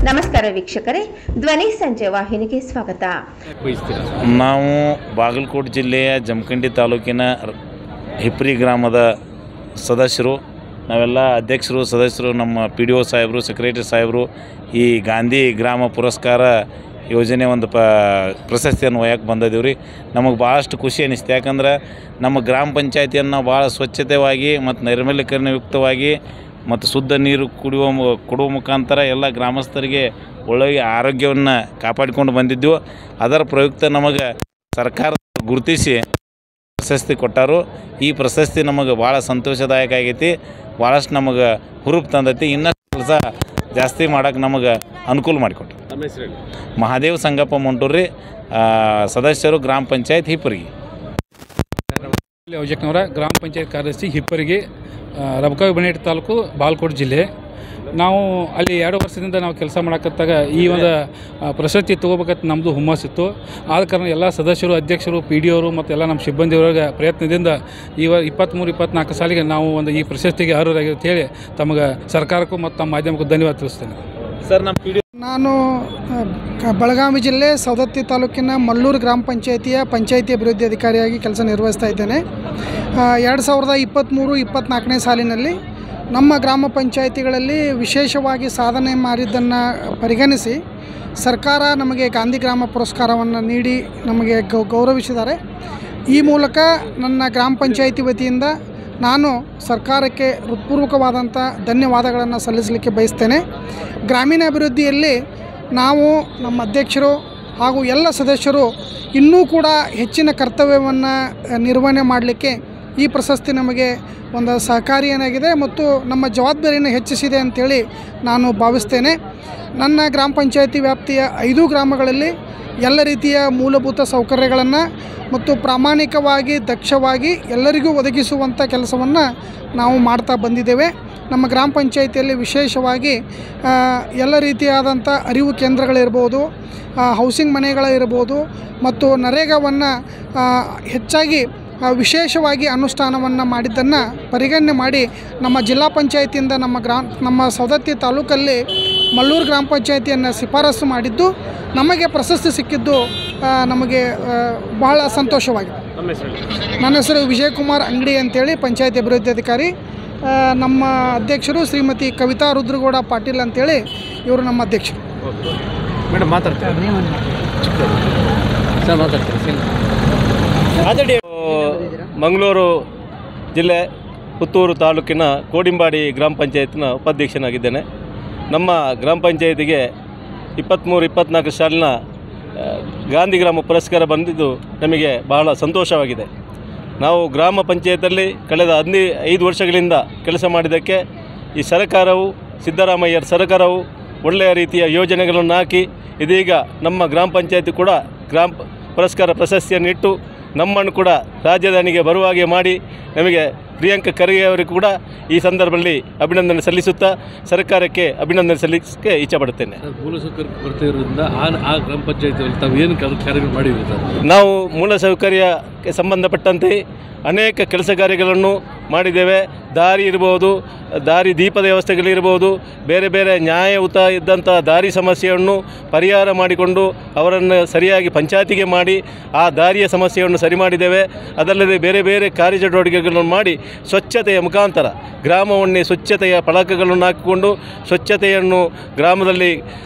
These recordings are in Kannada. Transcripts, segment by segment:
ನಮಸ್ಕಾರ ವೀಕ್ಷಕರೇ, ಧ್ವನಿ ಸಂಜೆ ವಾಹಿನಿಗೆ ಸ್ವಾಗತ. ನಾವು ಬಾಗಲಕೋಟೆ ಜಿಲ್ಲೆಯ ಜಮಖಂಡಿ ತಾಲೂಕಿನ ಹಿಪ್ರಿ ಗ್ರಾಮದ ಸದಸ್ಯರು, ನಾವೆಲ್ಲ ಅಧ್ಯಕ್ಷರು ಸದಸ್ಯರು, ನಮ್ಮ PDO ಸಾಹೇಬರು, ಸೆಕ್ರೆಟರಿ ಸಾಹೇಬರು ಈ ಗಾಂಧಿ ಗ್ರಾಮ ಪುರಸ್ಕಾರ ಯೋಜನೆ ಒಂದು ಪ್ರಶಸ್ತಿಯನ್ನು ಒಯ್ಯಕ್ಕೆ ಬಂದಿದ್ದೀವಿ ರೀ. ನಮಗೆ ಭಾಳಷ್ಟು ಖುಷಿ ಅನ್ನಿಸ್ತು. ಯಾಕಂದ್ರೆ ನಮ್ಮ ಗ್ರಾಮ ಪಂಚಾಯತಿಯನ್ನು ಭಾಳ ಸ್ವಚ್ಛತೆಯಾಗಿ ಮತ್ತು ನೈರ್ಮಲ್ಯೀಕರಣಯುಕ್ತವಾಗಿ ಮತ್ತು ಶುದ್ಧ ನೀರು ಕೊಡುವ ಮುಖಾಂತರ ಎಲ್ಲ ಗ್ರಾಮಸ್ಥರಿಗೆ ಒಳ್ಳೆಯ ಆರೋಗ್ಯವನ್ನು ಕಾಪಾಡಿಕೊಂಡು ಬಂದಿದ್ದೆವು. ಅದರ ಪ್ರಯುಕ್ತ ನಮಗೆ ಸರ್ಕಾರ ಗುರುತಿಸಿ ಪ್ರಶಸ್ತಿ ಕೊಟ್ಟರು. ಈ ಪ್ರಶಸ್ತಿ ನಮಗೆ ಭಾಳ ಸಂತೋಷದಾಯಕ ಆಗೈತಿ, ಭಾಳಷ್ಟು ನಮಗೆ ಹುರುಪು ತಂದೈತಿ. ಇನ್ನಷ್ಟು ಕೆಲಸ ಜಾಸ್ತಿ ಮಾಡೋಕ್ಕೆ ನಮಗೆ ಅನುಕೂಲ ಮಾಡಿಕೊಟ್ರು. ಮಹಾದೇವ್ ಸಂಗಪ್ಪ ಮುಂಟೂರಿ, ಸದಸ್ಯರು ಗ್ರಾಮ ಪಂಚಾಯತ್ ಹಿಪ್ಪರಿಗೆ. ಯೋಜಕನವರ ಗ್ರಾಮ ಪಂಚಾಯತ್ ಕಾರ್ಯದರ್ಶಿ ಹಿಪ್ಪರಿಗೆ, ರಬಕವಿ ಬಣೇಟ್ ತಾಲೂಕು, ಬಾಗಲಕೋಟೆ ಜಿಲ್ಲೆ. ನಾವು ಅಲ್ಲಿ 2 ವರ್ಷದಿಂದ ನಾವು ಕೆಲಸ ಮಾಡಕತ್ತಾಗ ಈ ಒಂದು ಪ್ರಶಸ್ತಿ ತೊಗೋಬೇಕಂತ ನಮ್ಮದು ಹುಮ್ಮಸ್ಸಿತ್ತು. ಆದ ಕಾರಣ ಎಲ್ಲ ಸದಸ್ಯರು, ಅಧ್ಯಕ್ಷರು, PDOರು ಮತ್ತು ಎಲ್ಲ ನಮ್ಮ ಸಿಬ್ಬಂದಿಯವರ ಪ್ರಯತ್ನದಿಂದ 23-24 ಸಾಲಿಗೆ ನಾವು ಈ ಪ್ರಶಸ್ತಿಗೆ ಅರ್ಹರಾಗಿ ಹೇಳಿ ತಮಗೆ ಸರ್ಕಾರಕ್ಕೂ ಮತ್ತು ತಮ್ಮ ಮಾಧ್ಯಮಕ್ಕೂ ಧನ್ಯವಾದ ತಿಳಿಸ್ತೇನೆ. ಸರ್, ನಮ್ಮ ನಾನು ಬೆಳಗಾವಿ ಜಿಲ್ಲೆ ಸವದತ್ತಿ ತಾಲೂಕಿನ ಮಲ್ಲೂರು ಗ್ರಾಮ ಪಂಚಾಯಿತಿಯ ಪಂಚಾಯಿತಿ ಅಭಿವೃದ್ಧಿ ಅಧಿಕಾರಿಯಾಗಿ ಕೆಲಸ ನಿರ್ವಹಿಸ್ತಾ ಇದ್ದೇನೆ. 2023-24ನೇ ಸಾಲಿನಲ್ಲಿ ನಮ್ಮ ಗ್ರಾಮ ಪಂಚಾಯಿತಿಗಳಲ್ಲಿ ವಿಶೇಷವಾಗಿ ಸಾಧನೆ ಮಾಡಿದ್ದನ್ನು ಪರಿಗಣಿಸಿ ಸರ್ಕಾರ ನಮಗೆ ಗಾಂಧಿ ಗ್ರಾಮ ಪುರಸ್ಕಾರವನ್ನು ನೀಡಿ ನಮಗೆ ಗೌರವಿಸಿದ್ದಾರೆ. ಈ ಮೂಲಕ ನನ್ನ ಗ್ರಾಮ ಪಂಚಾಯಿತಿ ವತಿಯಿಂದ ನಾನು ಸರ್ಕಾರಕ್ಕೆ ಹೃತ್ಪೂರ್ವಕವಾದಂಥ ಧನ್ಯವಾದಗಳನ್ನು ಸಲ್ಲಿಸಲಿಕ್ಕೆ ಬಯಸ್ತೇನೆ. ಗ್ರಾಮೀಣ ಅಭಿವೃದ್ಧಿಯಲ್ಲಿ ನಾವು, ನಮ್ಮ ಅಧ್ಯಕ್ಷರು ಹಾಗೂ ಎಲ್ಲ ಸದಸ್ಯರು ಇನ್ನೂ ಕೂಡ ಹೆಚ್ಚಿನ ಕರ್ತವ್ಯವನ್ನು ನಿರ್ವಹಣೆ ಮಾಡಲಿಕ್ಕೆ ಈ ಪ್ರಶಸ್ತಿ ನಮಗೆ ಒಂದು ಸಹಕಾರಿಯನ್ನಾಗಿದೆ ಮತ್ತು ನಮ್ಮ ಜವಾಬ್ದಾರಿಯನ್ನು ಹೆಚ್ಚಿಸಿದೆ ಅಂಥೇಳಿ ನಾನು ಭಾವಿಸ್ತೇನೆ. ನನ್ನ ಗ್ರಾಮ ಪಂಚಾಯಿತಿ ವ್ಯಾಪ್ತಿಯ 5 ಗ್ರಾಮಗಳಲ್ಲಿ ಎಲ್ಲ ರೀತಿಯ ಮೂಲಭೂತ ಸೌಕರ್ಯಗಳನ್ನು ಮತ್ತು ಪ್ರಾಮಾಣಿಕವಾಗಿ, ದಕ್ಷವಾಗಿ ಎಲ್ಲರಿಗೂ ಒದಗಿಸುವಂಥ ಕೆಲಸವನ್ನು ನಾವು ಮಾಡ್ತಾ ಬಂದಿದ್ದೇವೆ. ನಮ್ಮ ಗ್ರಾಮ ಪಂಚಾಯಿತಿಯಲ್ಲಿ ವಿಶೇಷವಾಗಿ ಎಲ್ಲ ರೀತಿಯಾದಂಥ ಅರಿವು ಕೇಂದ್ರಗಳಿರ್ಬೋದು, ಹೌಸಿಂಗ್ ಮನೆಗಳಿರ್ಬೋದು ಮತ್ತು ನರೇಗಾವನ್ನು ಹೆಚ್ಚಾಗಿ ವಿಶೇಷವಾಗಿ ಅನುಷ್ಠಾನವನ್ನು ಮಾಡಿದ್ದನ್ನು ಪರಿಗಣನೆ ಮಾಡಿ ನಮ್ಮ ಜಿಲ್ಲಾ ಪಂಚಾಯಿತಿಯಿಂದ ನಮ್ಮ ಸವದತ್ತಿ ತಾಲೂಕಲ್ಲಿ ಮಲ್ಲೂರು ಗ್ರಾಮ ಪಂಚಾಯಿತಿಯನ್ನು ಶಿಫಾರಸು ಮಾಡಿದ್ದು ನಮಗೆ ಪ್ರಶಸ್ತಿ ಸಿಕ್ಕಿದ್ದು ನಮಗೆ ಬಹಳ ಸಂತೋಷವಾಗಿದೆ. ನನ್ನ ಹೆಸರು ವಿಜಯಕುಮಾರ್ ಅಂಗಡಿ ಅಂತೇಳಿ, ಪಂಚಾಯತಿ ಅಭಿವೃದ್ಧಿ ಅಧಿಕಾರಿ. ನಮ್ಮ ಅಧ್ಯಕ್ಷರು ಶ್ರೀಮತಿ ಕವಿತಾ ರುದ್ರಗೌಡ ಪಾಟೀಲ್ ಅಂತೇಳಿ, ಇವರು ನಮ್ಮ ಅಧ್ಯಕ್ಷರು. ಮೇಡಮ್ ಮಂಗಳೂರು ಜಿಲ್ಲೆ ಪುತ್ತೂರು ತಾಲೂಕಿನ ಕೋಡಿಂಬಾಡಿ ಗ್ರಾಮ ಪಂಚಾಯತ್ನ ಉಪಾಧ್ಯಕ್ಷನಾಗಿದ್ದೇನೆ. ನಮ್ಮ ಗ್ರಾಮ ಪಂಚಾಯತಿಗೆ 23-24 ಸಾಲಿನ ಗಾಂಧಿ ಗ್ರಾಮ ಪುರಸ್ಕಾರ ಬಂದಿದ್ದು ನಮಗೆ ಬಹಳ ಸಂತೋಷವಾಗಿದೆ. ನಾವು ಗ್ರಾಮ ಪಂಚಾಯತಲ್ಲಿ ಕಳೆದ 15 ವರ್ಷಗಳಿಂದ ಕೆಲಸ ಮಾಡಿದ್ದಕ್ಕೆ ಈ ಸರ್ಕಾರವು, ಸಿದ್ದರಾಮಯ್ಯರ ಸರ್ಕಾರವು ಒಳ್ಳೆಯ ರೀತಿಯ ಯೋಜನೆಗಳನ್ನು ಹಾಕಿ ಇದೀಗ ನಮ್ಮ ಗ್ರಾಮ ಪಂಚಾಯತಿ ಕೂಡ ಗ್ರಾಮ ಪುರಸ್ಕಾರ ಪ್ರಶಸ್ತಿಯನ್ನು ಇಟ್ಟು ನಮ್ಮನ್ನು ಕೂಡ ರಾಜಧಾನಿಗೆ ಬರುವ ಹಾಗೆ ಮಾಡಿ ನಮಗೆ ಪ್ರಿಯಾಂಕ ಖರ್ಗೆ ಅವರಿಗೂ ಕೂಡ ಈ ಸಂದರ್ಭದಲ್ಲಿ ಅಭಿನಂದನೆ ಸಲ್ಲಿಸುತ್ತಾ ಸರ್ಕಾರಕ್ಕೆ ಅಭಿನಂದನೆ ಸಲ್ಲಿಸಕ್ಕೆ ಇಚ್ಛೆಪಡುತ್ತೇನೆ. ಮೂಲಸೌಕರ್ಯ ಕೊರತೆ ಇರೋದ್ರಿಂದ ಆ ಗ್ರಾಮ ಪಂಚಾಯತಿಯಲ್ಲಿ ತಾವು ಏನು ಕಾರ್ಯಗಳು ಮಾಡಿದ್ದೀವಿ? ನಾವು ಮೂಲಸೌಕರ್ಯಕ್ಕೆ ಸಂಬಂಧಪಟ್ಟಂತೆ ಅನೇಕ ಕೆಲಸ ಕಾರ್ಯಗಳನ್ನು ಮಾಡಿದ್ದೇವೆ. ದಾರಿ ಇರ್ಬೋದು, ದಾರಿ ದೀಪದ ವ್ಯವಸ್ಥೆಗಳಿರ್ಬೋದು, ಬೇರೆ ಬೇರೆ ನ್ಯಾಯಯುತ ಇದ್ದಂಥ ದಾರಿ ಸಮಸ್ಯೆಯನ್ನು ಪರಿಹಾರ ಮಾಡಿಕೊಂಡು ಅವರನ್ನು ಸರಿಯಾಗಿ ಪಂಚಾಯತಿಗೆ ಮಾಡಿ ಆ ದಾರಿಯ ಸಮಸ್ಯೆಯನ್ನು ಸರಿ ಮಾಡಿದ್ದೇವೆ. ಅದಲ್ಲದೆ ಬೇರೆ ಬೇರೆ ಕಾರ್ಯಚಟುವಟಿಕೆಗಳನ್ನು ಮಾಡಿ ಸ್ವಚ್ಛತೆಯ ಮುಖಾಂತರ ಗ್ರಾಮವನ್ನೇ ಸ್ವಚ್ಛತೆಯ ಫಲಕಗಳನ್ನು ಹಾಕಿಕೊಂಡು ಸ್ವಚ್ಛತೆಯನ್ನು ಗ್ರಾಮದಲ್ಲಿ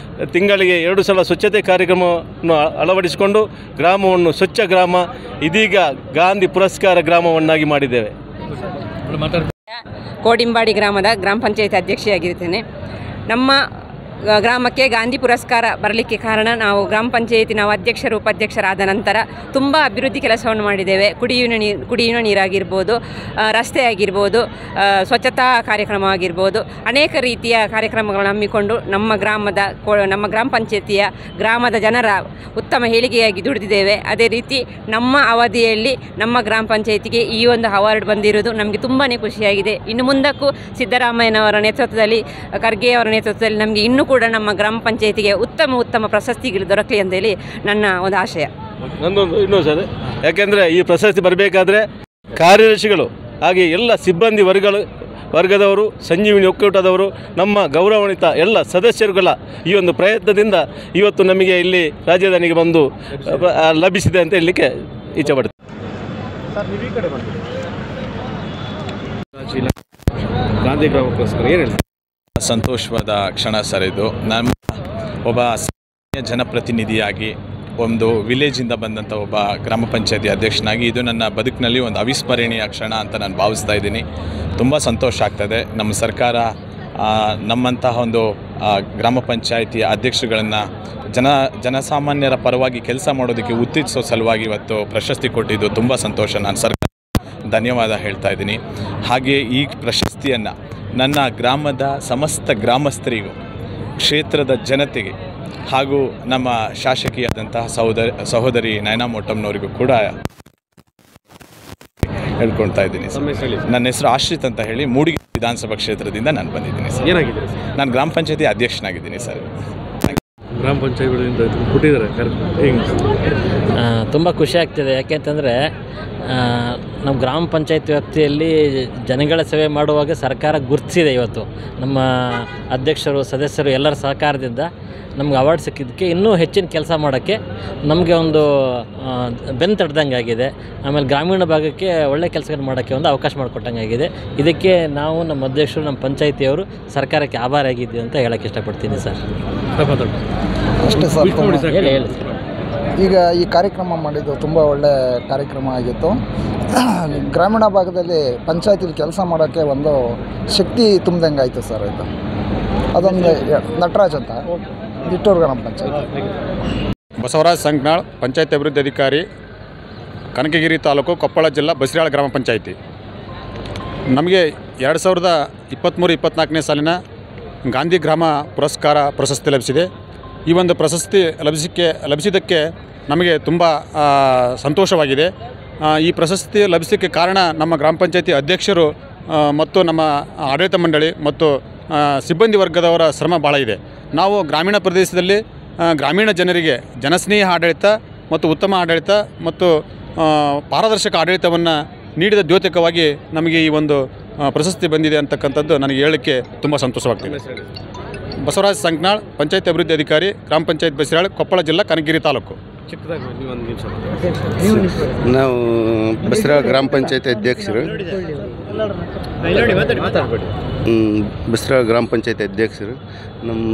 ತಿಂಗಳಿಗೆ 2 ಸಲ ಸ್ವಚ್ಛತೆ ಕಾರ್ಯಕ್ರಮವನ್ನು ಅಳವಡಿಸಿಕೊಂಡು ಗ್ರಾಮವನ್ನು ಸ್ವಚ್ಛ ಗ್ರಾಮ, ಇದೀಗ ಗಾಂಧಿ ಪುರಸ್ಕಾರ ಗ್ರಾಮವನ್ನಾಗಿ ಮಾಡಿದ್ದೇವೆ. ಕೋಡಿಂಬಾಡಿ ಗ್ರಾಮದ ಗ್ರಾಮ ಪಂಚಾಯತ್ ಅಧ್ಯಕ್ಷೆಯಾಗಿರ್ತೇನೆ. ನಮ್ಮ ಗ್ರಾಮಕ್ಕೆ ಗಾಂಧಿ ಪುರಸ್ಕಾರ ಬರಲಿಕ್ಕೆ ಕಾರಣ ನಾವು ಗ್ರಾಮ ಪಂಚಾಯತಿ ನಾವು ಅಧ್ಯಕ್ಷರು, ಉಪಾಧ್ಯಕ್ಷರಾದ ನಂತರ ತುಂಬ ಅಭಿವೃದ್ಧಿ ಕೆಲಸವನ್ನು ಮಾಡಿದ್ದೇವೆ. ಕುಡಿಯುವ ನೀರಾಗಿರ್ಬೋದು, ರಸ್ತೆ ಆಗಿರ್ಬೋದು, ಸ್ವಚ್ಛತಾ ಕಾರ್ಯಕ್ರಮ ಆಗಿರ್ಬೋದು, ಅನೇಕ ರೀತಿಯ ಕಾರ್ಯಕ್ರಮಗಳನ್ನು ಹಮ್ಮಿಕೊಂಡು ನಮ್ಮ ಗ್ರಾಮ ಪಂಚಾಯತಿಯ ಗ್ರಾಮದ ಜನರ ಉತ್ತಮ ಏಳಿಗೆಯಾಗಿ ದುಡಿದಿದ್ದೇವೆ. ಅದೇ ರೀತಿ ನಮ್ಮ ಅವಧಿಯಲ್ಲಿ ನಮ್ಮ ಗ್ರಾಮ ಪಂಚಾಯತಿಗೆ ಈ ಒಂದು ಅವಾರ್ಡ್ ಬಂದಿರೋದು ನಮಗೆ ತುಂಬಾ ಖುಷಿಯಾಗಿದೆ. ಇನ್ನು ಮುಂದಕ್ಕೂ ಸಿದ್ದರಾಮಯ್ಯನವರ ನೇತೃತ್ವದಲ್ಲಿ, ಖರ್ಗೆಯವರ ನೇತೃತ್ವದಲ್ಲಿ ನಮಗೆ ಇನ್ನೂ ಕೂಡ ನಮ್ಮ ಗ್ರಾಮ ಪಂಚಾಯತಿಗೆ ಉತ್ತಮ ಪ್ರಶಸ್ತಿಗಳು ದೊರಕಲಿ ಅಂತೇಳಿ ನನ್ನ ಒಂದು ಆಶಯ. ನನ್ನೊಂದು ಇನ್ನೂ ಸರ್, ಯಾಕೆಂದರೆ ಈ ಪ್ರಶಸ್ತಿ ಬರಬೇಕಾದ್ರೆ ಕಾರ್ಯದರ್ಶಿಗಳು ಹಾಗೆ ಎಲ್ಲ ಸಿಬ್ಬಂದಿ ವರ್ಗಗಳು ವರ್ಗದವರು, ಸಂಜೀವಿನಿ ಒಕ್ಕೂಟದವರು, ನಮ್ಮ ಗೌರವಾನ್ವಿತ ಎಲ್ಲ ಸದಸ್ಯರುಗಳ ಈ ಒಂದು ಪ್ರಯತ್ನದಿಂದ ಇವತ್ತು ನಮಗೆ ಇಲ್ಲಿ ರಾಜಧಾನಿಗೆ ಬಂದು ಲಭಿಸಿದೆ ಅಂತ ಹೇಳಲಿಕ್ಕೆ ಇಚ್ಛೆಪಡ್ತೀನಿ. ಗಾಂಧಿ ಗ್ರಾಮ ಪುರಸ್ಕಾರ ಏನು ಹೇಳ್ತೀವಿ? ಸಂತೋಷವಾದ ಕ್ಷಣ ಸರ್ ಇದು. ನಮ್ಮ ಒಬ್ಬ ಸಾಮಾನ್ಯ ಜನಪ್ರತಿನಿಧಿಯಾಗಿ ಒಂದು ವಿಲೇಜಿಂದ ಬಂದಂಥ ಒಬ್ಬ ಗ್ರಾಮ ಪಂಚಾಯತಿ ಅಧ್ಯಕ್ಷನಾಗಿ ಇದು ನನ್ನ ಬದುಕಿನಲ್ಲಿ ಒಂದು ಅವಿಸ್ಮರಣೀಯ ಕ್ಷಣ ಅಂತ ನಾನು ಭಾವಿಸ್ತಾ ಇದ್ದೀನಿ. ತುಂಬ ಸಂತೋಷ ಆಗ್ತದೆ. ನಮ್ಮ ಸರ್ಕಾರ ನಮ್ಮಂತಹ ಒಂದು ಗ್ರಾಮ ಪಂಚಾಯತಿ ಅಧ್ಯಕ್ಷರುಗಳನ್ನು ಜನಸಾಮಾನ್ಯರ ಪರವಾಗಿ ಕೆಲಸ ಮಾಡೋದಕ್ಕೆ ಉತ್ತೇಜಿಸೋ ಸಲುವಾಗಿ ಇವತ್ತು ಪ್ರಶಸ್ತಿ ಕೊಟ್ಟಿದ್ದು ತುಂಬ ಸಂತೋಷ. ನಾನು ಸರ್ಕಾರ ಧನ್ಯವಾದ ಹೇಳ್ತಾ ಇದ್ದೀನಿ. ಹಾಗೆ ಈ ಪ್ರಶಸ್ತಿಯನ್ನು ನನ್ನ ಗ್ರಾಮದ ಸಮಸ್ತ ಗ್ರಾಮಸ್ಥರಿಗೂ, ಕ್ಷೇತ್ರದ ಜನತೆಗೆ ಹಾಗೂ ನಮ್ಮ ಶಾಸಕಿಯಾದಂತಹ ಸಹೋದರಿ ನಯನಾ ಮೋಟಮ್ನವರಿಗೂ ಕೂಡ ಹೇಳ್ಕೊಳ್ತಾ ಇದ್ದೀನಿ. ನನ್ನ ಹೆಸರು ಆಶ್ರಿತ್ ಅಂತ ಹೇಳಿ ಮೂಡಿಗೆ ವಿಧಾನಸಭಾ ಕ್ಷೇತ್ರದಿಂದ ನಾನು ಬಂದಿದ್ದೀನಿ ಸರ್. ಏನಾಗಿದೆ? ನಾನು ಗ್ರಾಮ ಪಂಚಾಯತಿ ಅಧ್ಯಕ್ಷನಾಗಿದ್ದೀನಿ ಸರ್. ಗ್ರಾಮ ಪಂಚಾಯತಿಗಳಿಂದ ಕೊಟ್ಟಿದ್ದಾರೆ. ತುಂಬ ಖುಷಿ ಆಗ್ತಿದೆ. ಯಾಕೆಂತಂದರೆ ನಮ್ಮ ಗ್ರಾಮ ಪಂಚಾಯತ್ ವ್ಯಾಪ್ತಿಯಲ್ಲಿ ಜನಗಳ ಸೇವೆ ಮಾಡುವಾಗ ಸರ್ಕಾರ ಗುರುತಿಸಿದೆ. ಇವತ್ತು ನಮ್ಮ ಅಧ್ಯಕ್ಷರು, ಸದಸ್ಯರು ಎಲ್ಲರ ಸಹಕಾರದಿಂದ ನಮ್ಗೆ ಅವಾರ್ಡ್ ಸಿಕ್ಕಿದ್ದಕ್ಕೆ ಇನ್ನೂ ಹೆಚ್ಚಿನ ಕೆಲಸ ಮಾಡೋಕ್ಕೆ ನಮಗೆ ಒಂದು ಬೆನ್ನು ತಡ್ದಂಗೆ ಆಗಿದೆ. ಆಮೇಲೆ ಗ್ರಾಮೀಣ ಭಾಗಕ್ಕೆ ಒಳ್ಳೆ ಕೆಲಸಗಳು ಮಾಡೋಕ್ಕೆ ಒಂದು ಅವಕಾಶ ಮಾಡಿಕೊಟ್ಟಂಗೆ ಆಗಿದೆ. ಇದಕ್ಕೆ ನಾವು ನಮ್ಮ ಅಧ್ಯಕ್ಷರು, ನಮ್ಮ ಪಂಚಾಯತಿಯವರು ಸರ್ಕಾರಕ್ಕೆ ಆಭಾರಿಯಾಗಿದ್ದೀವಿ ಅಂತ ಹೇಳೋಕ್ಕೆ ಇಷ್ಟಪಡ್ತೀನಿ ಸರ್. ಅಷ್ಟೇ ಸರ್. ಹೇಳಿ. ಈಗ ಈ ಕಾರ್ಯಕ್ರಮ ಮಾಡಿದ್ದು ತುಂಬ ಒಳ್ಳೆ ಕಾರ್ಯಕ್ರಮ ಆಗಿತ್ತು. ಗ್ರಾಮೀಣ ಭಾಗದಲ್ಲಿ ಪಂಚಾಯತಿಲಿ ಕೆಲಸ ಮಾಡೋಕ್ಕೆ ಒಂದು ಶಕ್ತಿ ತುಂಬ್ದಂಗೆ ಆಯಿತು ಸರ್. ಇದು ಅದೊಂದು ನಟರಾಜ್ ಅಂತ ನಿಟ್ಟೂರು ಗ್ರಾಮ ಪಂಚಾಯತ್. ಬಸವರಾಜ್ ಸಂಕ್ನಾಳ್, ಪಂಚಾಯತ್ ಅಭಿವೃದ್ಧಿ ಅಧಿಕಾರಿ, ಕನಕಗಿರಿ ತಾಲೂಕು, ಕೊಪ್ಪಳ ಜಿಲ್ಲಾ, ಬಸಿರಾಳ ಗ್ರಾಮ ಪಂಚಾಯತಿ. ನಮಗೆ 2023-24ನೇ ಸಾಲಿನ ಗಾಂಧಿ ಗ್ರಾಮ ಪುರಸ್ಕಾರ ಪ್ರಶಸ್ತಿ ಲಭಿಸಿದೆ. ಈ ಒಂದು ಪ್ರಶಸ್ತಿ ಲಭಿಸಿದ್ದಕ್ಕೆ ನಮಗೆ ತುಂಬ ಸಂತೋಷವಾಗಿದೆ. ಈ ಪ್ರಶಸ್ತಿ ಲಭಿಸಲಿಕ್ಕೆ ಕಾರಣ ನಮ್ಮ ಗ್ರಾಮ ಪಂಚಾಯತಿ ಅಧ್ಯಕ್ಷರು ಮತ್ತು ನಮ್ಮ ಆಡಳಿತ ಮಂಡಳಿ ಮತ್ತು ಸಿಬ್ಬಂದಿ ವರ್ಗದವರ ಶ್ರಮ ಭಾಳ ಇದೆ. ನಾವು ಗ್ರಾಮೀಣ ಪ್ರದೇಶದಲ್ಲಿ ಗ್ರಾಮೀಣ ಜನರಿಗೆ ಜನಸ್ನೇಹಿ ಆಡಳಿತ ಮತ್ತು ಉತ್ತಮ ಆಡಳಿತ ಮತ್ತು ಪಾರದರ್ಶಕ ಆಡಳಿತವನ್ನು ನೀಡಿದ ದ್ಯೋತಕವಾಗಿ ನಮಗೆ ಈ ಒಂದು ಪ್ರಶಸ್ತಿ ಬಂದಿದೆ ಅಂತಕ್ಕಂಥದ್ದು ನನಗೆ ಹೇಳಲಿಕ್ಕೆ ತುಂಬ ಸಂತೋಷವಾಗ್ತಿದೆ. ಬಸವರಾಜ್ ಸಂಕ್ನಾಳ್, ಪಂಚಾಯತ್ ಅಭಿವೃದ್ಧಿ ಅಧಿಕಾರಿ, ಗ್ರಾಮ ಪಂಚಾಯತ್ ಬಸಿರಾಳ, ಕೊಪ್ಪಳ ಜಿಲ್ಲಾ, ಕನಕಗಿರಿ ತಾಲೂಕು. ನಾವು ಬಸಿರಾಳ ಗ್ರಾಮ ಪಂಚಾಯತಿ ಅಧ್ಯಕ್ಷರು, ಬಸಿರಾಳ ಗ್ರಾಮ ಪಂಚಾಯತಿ ಅಧ್ಯಕ್ಷರು. ನಮ್ಮ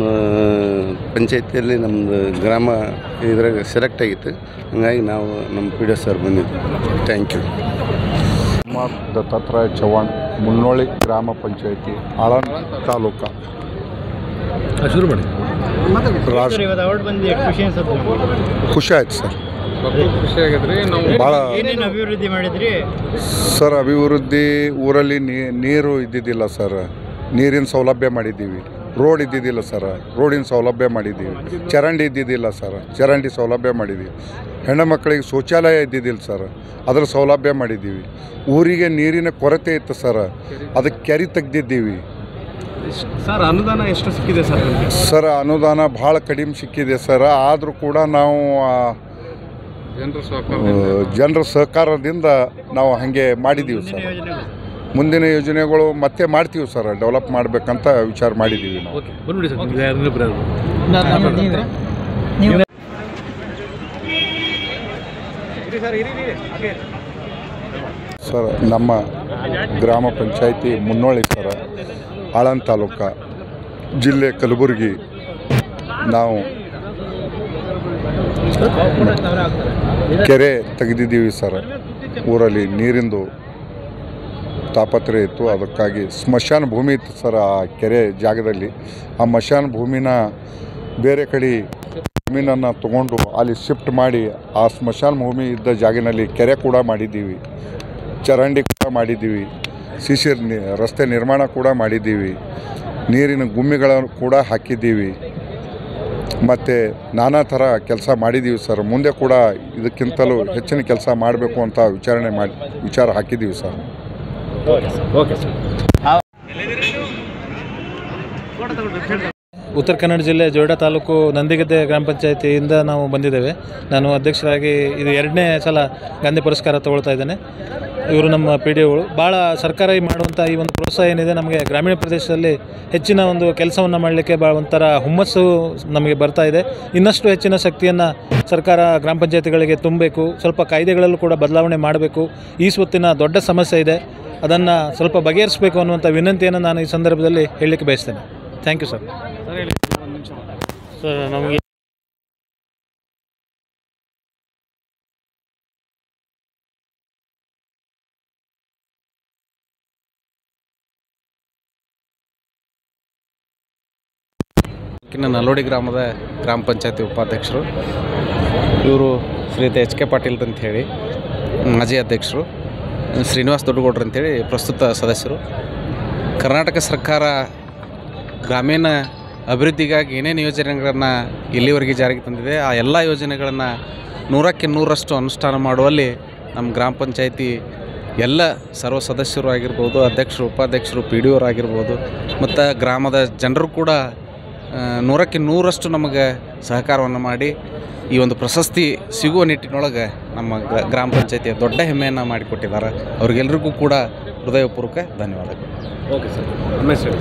ಪಂಚಾಯತಿಯಲ್ಲಿ ನಮ್ಮದು ಗ್ರಾಮ ಇದ್ರಾಗ ಸೆಲೆಕ್ಟ್ ಆಗಿತ್ತು. ಹಾಗಾಗಿ ನಾವು ನಮ್ಮ ಪಿ ಡಿ ಒ ಸರ್ ಬಂದಿದ್ವಿ. Thank you. ದತ್ತಾತ್ರೇಯ ಚವ್ಹಾಣ್, ಮುನ್ನೋಳಿ ಗ್ರಾಮ ಪಂಚಾಯತಿ, ಆಳಂದ ತಾಲೂಕು. ಶುರು ಮಾಡಿ. ಖುಷಿ ಆಯ್ತು ಸರ್. ಭಾಳ ಅಭಿವೃದ್ಧಿ ಮಾಡಿದ್ರಿ ಸರ್. ಅಭಿವೃದ್ಧಿ ಊರಲ್ಲಿ ನೀರು ಇದ್ದಿದ್ದಿಲ್ಲ ಸರ್. ನೀರಿನ ಸೌಲಭ್ಯ ಮಾಡಿದ್ದೀವಿ. ರೋಡ್ ಇದ್ದಿದ್ದಿಲ್ಲ ಸರ್. ರೋಡಿನ ಸೌಲಭ್ಯ ಮಾಡಿದ್ದೀವಿ. ಚರಂಡಿ ಇದ್ದಿದ್ದಿಲ್ಲ ಸರ್. ಚರಂಡಿ ಸೌಲಭ್ಯ ಮಾಡಿದ್ದೀವಿ. ಹೆಣ್ಣು ಮಕ್ಕಳಿಗೆ ಶೌಚಾಲಯ ಇದ್ದಿದ್ದಿಲ್ಲ ಸರ್. ಅದರ ಸೌಲಭ್ಯ ಮಾಡಿದ್ದೀವಿ. ಊರಿಗೆ ನೀರಿನ ಕೊರತೆ ಇತ್ತು ಸರ್. ಅದಕ್ಕೆ ಕೆರೆ ತೆಗ್ದಿದ್ದೀವಿ ಸರ್. ಅನುದಾನ ಎಷ್ಟು ಸಿಕ್ಕಿದೆ ಸರ್? ಸರ್ ಅನುದಾನ ಭಾಳ ಕಡಿಮೆ ಸಿಕ್ಕಿದೆ ಸರ್. ಆದರೂ ಕೂಡ ನಾವು ಜನರ ಸಹಕಾರದಿಂದ ನಾವು ಹಾಗೆ ಮಾಡಿದ್ದೀವಿ ಸರ್. ಮುಂದಿನ ಯೋಜನೆಗಳು ಮತ್ತೆ ಮಾಡ್ತೀವಿ ಸರ್. ಡೆವಲಪ್ ಮಾಡಬೇಕಂತ ವಿಚಾರ ಮಾಡಿದ್ದೀವಿ ನಾವು. ಸರ್ ನಮ್ಮ ಗ್ರಾಮ ಪಂಚಾಯತಿ ಮುನ್ನೋಳಿ ಸರ್, ಆಳಂದ ತಾಲೂಕು, ಜಿಲ್ಲೆ ಕಲಬುರಗಿ. ನಾವು ಕೆರೆ ತೆಗೆದಿದ್ದೀವಿ ಸರ್. ಊರಲ್ಲಿ ನೀರಿಂದು ತಾಪತ್ರೆ ಇತ್ತು. ಅದಕ್ಕಾಗಿ ಸ್ಮಶಾನ ಭೂಮಿ ಇತ್ತು ಸರ್ ಆ ಕೆರೆ ಜಾಗದಲ್ಲಿ. ಆ ಸ್ಮಶಾನ ಭೂಮಿನ ಬೇರೆ ಕಡೆ ಜಮೀನನ್ನು ತೊಗೊಂಡು ಅಲ್ಲಿ ಶಿಫ್ಟ್ ಮಾಡಿ ಆ ಸ್ಮಶಾನ ಭೂಮಿ ಇದ್ದ ಜಾಗದಲ್ಲಿ ಕೆರೆ ಕೂಡ ಮಾಡಿದ್ದೀವಿ. ಚರಂಡಿ ಕೂಡ ಮಾಡಿದ್ದೀವಿ. ಸಿಸಿ ರಸ್ತೆ ನಿರ್ಮಾಣ ಕೂಡ ಮಾಡಿದ್ದೀವಿ. ನೀರಿನ ಗುಮ್ಮಿಗಳನ್ನು ಕೂಡ ಹಾಕಿದ್ದೀವಿ. ಮತ್ತು ನಾನಾ ಥರ ಕೆಲಸ ಮಾಡಿದ್ದೀವಿ ಸರ್. ಮುಂದೆ ಕೂಡ ಇದಕ್ಕಿಂತಲೂ ಹೆಚ್ಚಿನ ಕೆಲಸ ಮಾಡಬೇಕು ಅಂತ ವಿಚಾರ ಹಾಕಿದ್ದೀವಿ ಸರ್. ಉತ್ತರ ಕನ್ನಡ ಜಿಲ್ಲೆ ಜೋಯಿಡಾ ತಾಲೂಕು ನಂದಿಗದ್ದೆ ಗ್ರಾಮ ಪಂಚಾಯತಿಯಿಂದ ನಾವು ಬಂದಿದ್ದೇವೆ. ನಾನು ಅಧ್ಯಕ್ಷರಾಗಿ ಇದು 2ನೇ ಸಲ ಗಾಂಧಿ ಪುರಸ್ಕಾರ ತಗೊಳ್ತಾ ಇದ್ದೇನೆ. ಇವರು ನಮ್ಮ ಪಿ ಡಿ ಒಗಳು ಭಾಳ ಸರ್ಕಾರ ಮಾಡುವಂಥ ಈ ಒಂದು ಪ್ರೋತ್ಸಾಹ ಏನಿದೆ ನಮಗೆ ಗ್ರಾಮೀಣ ಪ್ರದೇಶದಲ್ಲಿ ಹೆಚ್ಚಿನ ಒಂದು ಕೆಲಸವನ್ನು ಮಾಡಲಿಕ್ಕೆ ಭಾಳ ಒಂಥರ ಹುಮ್ಮಸ್ಸು ನಮಗೆ ಬರ್ತಾ ಇದೆ. ಇನ್ನಷ್ಟು ಹೆಚ್ಚಿನ ಶಕ್ತಿಯನ್ನು ಸರ್ಕಾರ ಗ್ರಾಮ ಪಂಚಾಯತಿಗಳಿಗೆ ತುಂಬಬೇಕು. ಸ್ವಲ್ಪ ಕಾಯ್ದೆಗಳಲ್ಲೂ ಕೂಡ ಬದಲಾವಣೆ ಮಾಡಬೇಕು. ಈ ಸ್ವತ್ತಿನ ದೊಡ್ಡ ಸಮಸ್ಯೆ ಇದೆ, ಅದನ್ನು ಸ್ವಲ್ಪ ಬಗೆಹರಿಸಬೇಕು ಅನ್ನುವಂಥ ವಿನಂತಿಯನ್ನು ನಾನು ಈ ಸಂದರ್ಭದಲ್ಲಿ ಹೇಳಲಿಕ್ಕೆ ಬಯಸ್ತೇನೆ. Thank you sir. ಸರ್ ನಮಗೆ ನಲ್ಲೋಡಿ ಗ್ರಾಮದ ಗ್ರಾಮ ಪಂಚಾಯತಿ ಉಪಾಧ್ಯಕ್ಷರು ಇವರು ಶ್ರೀಯುತ ಎಚ್ ಕೆ ಪಾಟೀಲ್ ಅಂಥೇಳಿ ಮಾಜಿ ಅಧ್ಯಕ್ಷರು, ಶ್ರೀನಿವಾಸ್ ದೊಡ್ಡಗೌಡ್ರು ಅಂಥೇಳಿ ಪ್ರಸ್ತುತ ಸದಸ್ಯರು. ಕರ್ನಾಟಕ ಸರ್ಕಾರ ಗ್ರಾಮೀಣ ಅಭಿವೃದ್ಧಿಗಾಗಿ ಏನೇನು ಯೋಜನೆಗಳನ್ನು ಇಲ್ಲಿವರೆಗೆ ಜಾರಿಗೆ ತಂದಿದೆ ಆ ಎಲ್ಲ ಯೋಜನೆಗಳನ್ನು 100ಕ್ಕೆ 100ರಷ್ಟು ಅನುಷ್ಠಾನ ಮಾಡುವಲ್ಲಿ ನಮ್ಮ ಗ್ರಾಮ ಪಂಚಾಯತಿ ಎಲ್ಲ ಸರ್ವ ಸದಸ್ಯರು ಆಗಿರ್ಬೋದು, ಅಧ್ಯಕ್ಷರು, ಉಪಾಧ್ಯಕ್ಷರು, ಪಿ ಡಿ ಒರಾಗಿರ್ಬೋದು ಮತ್ತು ಗ್ರಾಮದ ಜನರು ಕೂಡ 100ಕ್ಕೆ 100ರಷ್ಟು ನಮಗೆ ಸಹಕಾರವನ್ನು ಮಾಡಿ ಈ ಒಂದು ಪ್ರಶಸ್ತಿ ಸಿಗುವ ನಿಟ್ಟಿನೊಳಗೆ ನಮ್ಮ ಗ್ರಾಮ ಪಂಚಾಯತಿಯ ದೊಡ್ಡ ಹೆಮ್ಮೆಯನ್ನು ಮಾಡಿಕೊಟ್ಟಿದ್ದಾರೆ. ಅವ್ರಿಗೆಲ್ಲರಿಗೂ ಕೂಡ ಹೃದಯಪೂರ್ವಕ ಧನ್ಯವಾದಗಳು. Okay sir. ನಿಮ್ಮ ಹೆಸರು?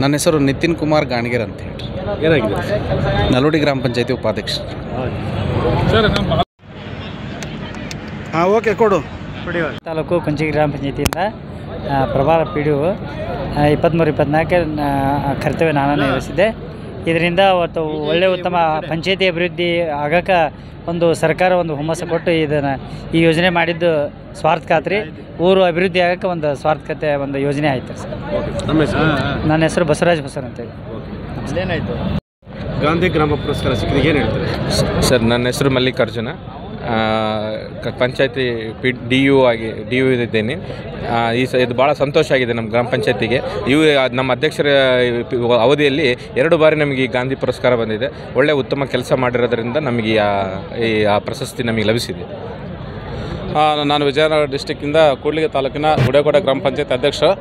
ನನ್ನ ಹೆಸರು ನಿತಿನ್ ಕುಮಾರ್ ಗಾಣಿಗೇರ್ ಅಂತ ಹೇಳಿ, ಏನಾಗಿದೆ? ನಲ್ಲೋಡಿ ಗ್ರಾಮ ಪಂಚಾಯತಿ ಉಪಾಧ್ಯಕ್ಷರು. ಹಾಂ ಓಕೆ ಕೊಡು. ತಾಲೂಕು ಕುಂಚಿಗಿ ಗ್ರಾಮ ಪಂಚಾಯತಿಯಿಂದ ಪ್ರಭಾರ ಪಿ ಡಿ ಒ 23-24 ಕರ್ತವ್ಯ ನಾನು ನಿರ್ವಹಿಸಿದ್ದೆ. ಇದರಿಂದ ಅವತ್ತು ಒಳ್ಳೆಯ ಉತ್ತಮ ಪಂಚಾಯತಿ ಅಭಿವೃದ್ಧಿ ಆಗೋಕ್ಕೆ ಒಂದು ಸರ್ಕಾರ ಒಂದು ಹುಮ್ಮಸ್ಸು ಕೊಟ್ಟು ಇದನ್ನು ಈ ಯೋಜನೆ ಮಾಡಿದ್ದು ಸ್ವಾರ್ಥ ಖಾತ್ರಿ ಊರು ಅಭಿವೃದ್ಧಿ ಆಗೋಕ್ಕೆ ಒಂದು ಸ್ವಾರ್ಥಕತೆ ಒಂದು ಯೋಜನೆ ಆಯಿತು ಸರ್. ನನ್ನ ಹೆಸರು ಬಸವರಾಜ್ ಹೊಸರ್ ಅಂತೇಳಿ. ಏನಾಯಿತು? ಗಾಂಧಿ ಗ್ರಾಮ ಪುರಸ್ಕಾರ ಸಿಕ್ಕಿದೆ, ಏನು ಹೇಳ್ತಾರೆ ಸರ್? ನನ್ನ ಹೆಸರು ಮಲ್ಲಿಕಾರ್ಜುನ, ಪಂಚಾಯತಿ ಡಿ ಯು ಇದ್ದೇನೆ. ಇದು ಭಾಳ ಸಂತೋಷ ಆಗಿದೆ ನಮ್ಮ ಗ್ರಾಮ ಪಂಚಾಯತಿಗೆ. ನಮ್ಮ ಅಧ್ಯಕ್ಷರ ಅವಧಿಯಲ್ಲಿ 2 ಬಾರಿ ನಮಗೆ ಈ ಗಾಂಧಿ ಪುರಸ್ಕಾರ ಬಂದಿದೆ. ಒಳ್ಳೆಯ ಉತ್ತಮ ಕೆಲಸ ಮಾಡಿರೋದ್ರಿಂದ ನಮಗೆ ಆ ಪ್ರಶಸ್ತಿ ನಮಗೆ ಲಭಿಸಿದೆ. ನಾನು ವಿಜಯನಗರ ಡಿಸ್ಟಿಕ್ಕಿಂದ ಕೂಡ್ಲಿಗಿ ತಾಲೂಕಿನ ಗುಡೇಕೋಟೆ ಗ್ರಾಮ ಪಂಚಾಯತ್ ಅಧ್ಯಕ್ಷರು.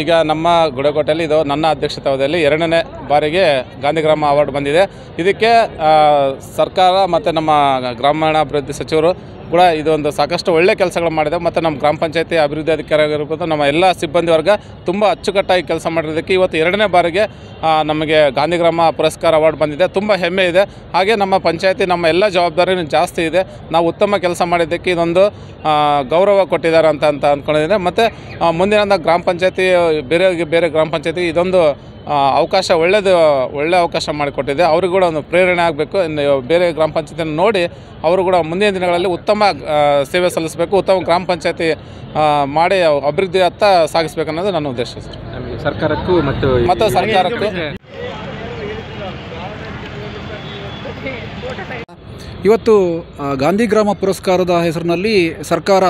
ಈಗ ನಮ್ಮ ಗುಡೇಕೋಟೆಯಲ್ಲಿ ಇದು ನನ್ನ ಅಧ್ಯಕ್ಷತೆ ಅವಧಿಯಲ್ಲಿ 2ನೇ ಬಾರಿಗೆ ಗಾಂಧಿ ಗ್ರಾಮ ಅವಾರ್ಡ್ ಬಂದಿದೆ. ಇದಕ್ಕೆ ಸರ್ಕಾರ ಮತ್ತು ನಮ್ಮ ಗ್ರಾಮೀಣಾಭಿವೃದ್ಧಿ ಸಚಿವರು ಕೂಡ ಇದೊಂದು ಸಾಕಷ್ಟು ಒಳ್ಳೆ ಕೆಲಸಗಳು ಮಾಡಿದೆ. ಮತ್ತು ನಮ್ಮ ಗ್ರಾಮ ಪಂಚಾಯತಿ ಅಭಿವೃದ್ಧಿ ಅಧಿಕಾರಿಗಳಿರ್ಬೋದು, ನಮ್ಮ ಎಲ್ಲ ಸಿಬ್ಬಂದಿ ವರ್ಗ ತುಂಬ ಅಚ್ಚುಕಟ್ಟಾಗಿ ಕೆಲಸ ಮಾಡಿರೋದಕ್ಕೆ ಇವತ್ತು 2ನೇ ಬಾರಿಗೆ ನಮಗೆ ಗಾಂಧಿ ಗ್ರಾಮ ಪುರಸ್ಕಾರ ಅವಾರ್ಡ್ ಬಂದಿದೆ. ತುಂಬ ಹೆಮ್ಮೆ ಇದೆ. ಹಾಗೆ ನಮ್ಮ ಪಂಚಾಯತಿ ನಮ್ಮ ಎಲ್ಲ ಜವಾಬ್ದಾರಿನೂ ಜಾಸ್ತಿ ಇದೆ. ನಾವು ಉತ್ತಮ ಕೆಲಸ ಮಾಡಿದ್ದಕ್ಕೆ ಇದೊಂದು ಗೌರವ ಕೊಟ್ಟಿದ್ದಾರೆ ಅಂತ ಅಂದ್ಕೊಂಡಿದ್ದೀನಿ. ಮತ್ತು ಮುಂದಿನ ಗ್ರಾಮ ಪಂಚಾಯತಿ ಬೇರೆ ಗ್ರಾಮ ಪಂಚಾಯತಿಗೆ ಇದೊಂದು ಅವಕಾಶ ಒಳ್ಳೆ ಅವಕಾಶ ಮಾಡಿಕೊಟ್ಟಿದೆ. ಅವ್ರಿಗೆ ಕೂಡ ಒಂದು ಪ್ರೇರಣೆ ಆಗಬೇಕು. ಬೇರೆ ಗ್ರಾಮ ಪಂಚಾಯತಿಯನ್ನು ನೋಡಿ ಅವರು ಕೂಡ ಮುಂದಿನ ದಿನಗಳಲ್ಲಿ ಉತ್ತಮ ಸೇವೆ ಸಲ್ಲಿಸಬೇಕು, ಉತ್ತಮ ಗ್ರಾಮ ಪಂಚಾಯತಿ ಮಾಡಿ ಅಭಿವೃದ್ಧಿ ಅತ್ತ ಸಾಗಿಸಬೇಕು ಅನ್ನೋದು ನನ್ನ ಉದ್ದೇಶ ಸರ್. ಸರ್ಕಾರಕ್ಕೂ ಮತ್ತು ಸರ್ಕಾರಕ್ಕೂ ಇವತ್ತು ಗಾಂಧಿ ಗ್ರಾಮ ಪುರಸ್ಕಾರದ ಹೆಸರಿನಲ್ಲಿ ಸರ್ಕಾರ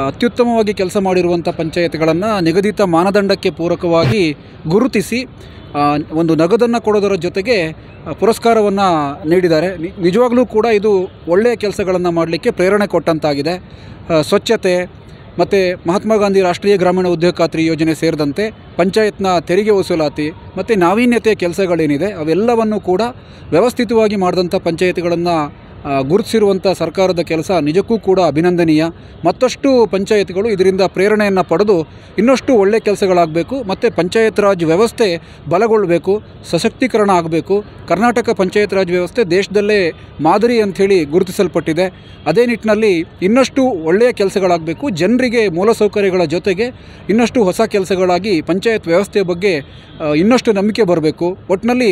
ಅತ್ಯುತ್ತಮವಾಗಿ ಕೆಲಸ ಮಾಡಿರುವಂಥ ಪಂಚಾಯತ್ಗಳನ್ನು ನಿಗದಿತ ಮಾನದಂಡಕ್ಕೆ ಪೂರಕವಾಗಿ ಗುರುತಿಸಿ ಒಂದು ನಗದನ್ನು ಕೊಡೋದರ ಜೊತೆಗೆ ಪುರಸ್ಕಾರವನ್ನು ನೀಡಿದ್ದಾರೆ. ನಿಜವಾಗ್ಲೂ ಕೂಡ ಇದು ಒಳ್ಳೆಯ ಕೆಲಸಗಳನ್ನು ಮಾಡಲಿಕ್ಕೆ ಪ್ರೇರಣೆ ಕೊಟ್ಟಂತಾಗಿದೆ. ಸ್ವಚ್ಛತೆ ಮತ್ತು ಮಹಾತ್ಮ ಗಾಂಧಿ ರಾಷ್ಟ್ರೀಯ ಗ್ರಾಮೀಣ ಉದ್ಯೋಗ ಖಾತ್ರಿ ಯೋಜನೆ ಸೇರಿದಂತೆ ಪಂಚಾಯತ್ನ ತೆರಿಗೆ ವಸೂಲಾತಿ ಮತ್ತು ನಾವೀನ್ಯತೆಯ ಕೆಲಸಗಳೇನಿದೆ ಅವೆಲ್ಲವನ್ನು ಕೂಡ ವ್ಯವಸ್ಥಿತವಾಗಿ ಮಾಡಿದಂಥ ಪಂಚಾಯತ್ಗಳನ್ನು ಗುರುತಿಸಿರುವಂಥ ಸರ್ಕಾರದ ಕೆಲಸ ನಿಜಕ್ಕೂ ಕೂಡ ಅಭಿನಂದನೀಯ. ಮತ್ತಷ್ಟು ಪಂಚಾಯತ್ಗಳು ಇದರಿಂದ ಪ್ರೇರಣೆಯನ್ನು ಪಡೆದು ಇನ್ನಷ್ಟು ಒಳ್ಳೆಯ ಕೆಲಸಗಳಾಗಬೇಕು ಮತ್ತು ಪಂಚಾಯತ್ ರಾಜ್ ವ್ಯವಸ್ಥೆ ಬಲಗೊಳ್ಳಬೇಕು, ಸಶಕ್ತೀಕರಣ ಆಗಬೇಕು. ಕರ್ನಾಟಕ ಪಂಚಾಯತ್ ರಾಜ್ ವ್ಯವಸ್ಥೆ ದೇಶದಲ್ಲೇ ಮಾದರಿ ಅಂಥೇಳಿ ಗುರುತಿಸಲ್ಪಟ್ಟಿದೆ. ಅದೇ ನಿಟ್ಟಿನಲ್ಲಿ ಇನ್ನಷ್ಟು ಒಳ್ಳೆಯ ಕೆಲಸಗಳಾಗಬೇಕು. ಜನರಿಗೆ ಮೂಲಸೌಕರ್ಯಗಳ ಜೊತೆಗೆ ಇನ್ನಷ್ಟು ಹೊಸ ಕೆಲಸಗಳಾಗಿ ಪಂಚಾಯತ್ ವ್ಯವಸ್ಥೆಯ ಬಗ್ಗೆ ಇನ್ನಷ್ಟು ನಂಬಿಕೆ ಬರಬೇಕು. ಒಟ್ಟಿನಲ್ಲಿ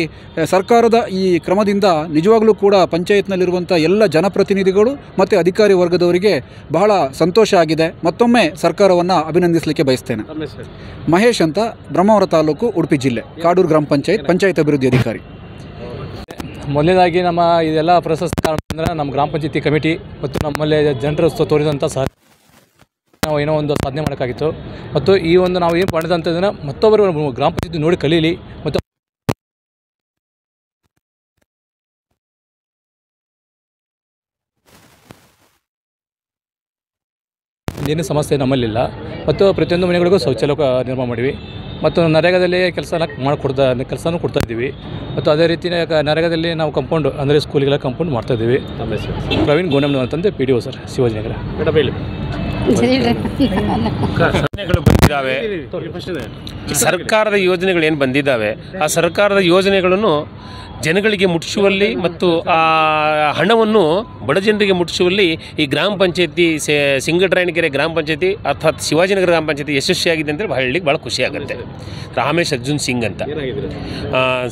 ಸರ್ಕಾರದ ಈ ಕ್ರಮದಿಂದ ನಿಜವಾಗ್ಲೂ ಕೂಡ ಪಂಚಾಯತ್ನಲ್ಲಿರುವಂಥ ಎಲ್ಲ ಜನಪ್ರತಿನಿಧಿಗಳು ಮತ್ತು ಅಧಿಕಾರಿ ವರ್ಗದವರಿಗೆ ಬಹಳ ಸಂತೋಷ ಆಗಿದೆ. ಮತ್ತೊಮ್ಮೆ ಸರ್ಕಾರವನ್ನು ಅಭಿನಂದಿಸಲಿಕ್ಕೆ ಬಯಸ್ತೇನೆ. ಮಹೇಶ್ ಅಂತ, ಬ್ರಹ್ಮಾವರ ತಾಲೂಕು, ಉಡುಪಿ ಜಿಲ್ಲೆ, ಕಾಡೂರು ಗ್ರಾಮ ಪಂಚಾಯತ್ ಅಭಿವೃದ್ಧಿ ಅಧಿಕಾರಿ. ಮೊದಲನೇದಾಗಿ ನಮ್ಮ ಇದೆಲ್ಲ ಪ್ರಶಸ್ತಿ ಕಾರಣ ಅಂದರೆ ನಮ್ಮ ಗ್ರಾಮ ಪಂಚಾಯತಿ ಕಮಿಟಿ ಮತ್ತು ನಮ್ಮಲ್ಲಿ ಜನರು ತೋರಿದಂಥ ನಾವು ಏನೋ ಒಂದು ಸಾಧನೆ ಮಾಡೋಕ್ಕಾಗಿತ್ತು. ಮತ್ತು ಈ ಒಂದು ನಾವು ಏನು ಪಡೆದಂಥದ್ದನ್ನು ಮತ್ತೊಬ್ಬರು ಗ್ರಾಮ ಪಂಚಾಯತಿ ನೋಡಿ ಕಲೀಲಿ ಮತ್ತು ಏನೇ ಸಮಸ್ಯೆ ನಮ್ಮಲ್ಲಿಲ್ಲ. ಮತ್ತು ಪ್ರತಿಯೊಂದು ಮನೆಗಳಿಗೂ ಶೌಚಾಲಯ ನಿರ್ಮಾಣ ಮಾಡಿವಿ ಮತ್ತು ನರೇಗಾದಲ್ಲಿ ಕೆಲಸನೂ ಕೊಡ್ತಾ ಇದ್ದೀವಿ. ಮತ್ತು ಅದೇ ರೀತಿ ನರೇಗಾದಲ್ಲಿ ನಾವು ಕಂಪೌಂಡ್ ಅಂದರೆ ಸ್ಕೂಲಿಗೆಲ್ಲ ಕಂಪೌಂಡ್ ಮಾಡ್ತಾಯಿದ್ದೀವಿ. ಪ್ರವೀಣ್ ಗೋನಮ್ ಅಂತಂದು PDO ಸರ್, ಶಿವಾಜಿನಗರ. ಯೋಜನೆಗಳು ಬಂದಿದ್ದಾವೆ, ಸರ್ಕಾರದ ಯೋಜನೆಗಳು ಏನು ಬಂದಿದ್ದಾವೆ ಆ ಸರ್ಕಾರದ ಯೋಜನೆಗಳನ್ನು ಜನಗಳಿಗೆ ಮುಟ್ಟಿಸುವಲ್ಲಿ ಮತ್ತು ಆ ಹಣವನ್ನು ಬಡ ಜನರಿಗೆ ಮುಟ್ಟಿಸುವಲ್ಲಿ ಈ ಗ್ರಾಮ ಪಂಚಾಯತಿ ಸಿಂಗಟರಾಯಣಗೆರೆ ಗ್ರಾಮ ಪಂಚಾಯತಿ ಅರ್ಥಾತ್ ಶಿವಾಜಿನಗರ ಗ್ರಾಮ ಪಂಚಾಯತಿ ಯಶಸ್ವಿಯಾಗಿದೆ ಅಂದರೆ ಹೇಳಲಿಕ್ಕೆ ಭಾಳ ಖುಷಿಯಾಗುತ್ತೆ. ರಾಮೇಶ್ ಅರ್ಜುನ್ ಸಿಂಗ್ ಅಂತ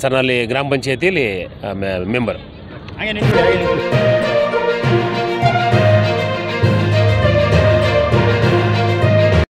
ಸರ್, ನಲ್ಲಿ ಗ್ರಾಮ ಪಂಚಾಯತಿಯಲ್ಲಿ ಮೆಂಬರ್.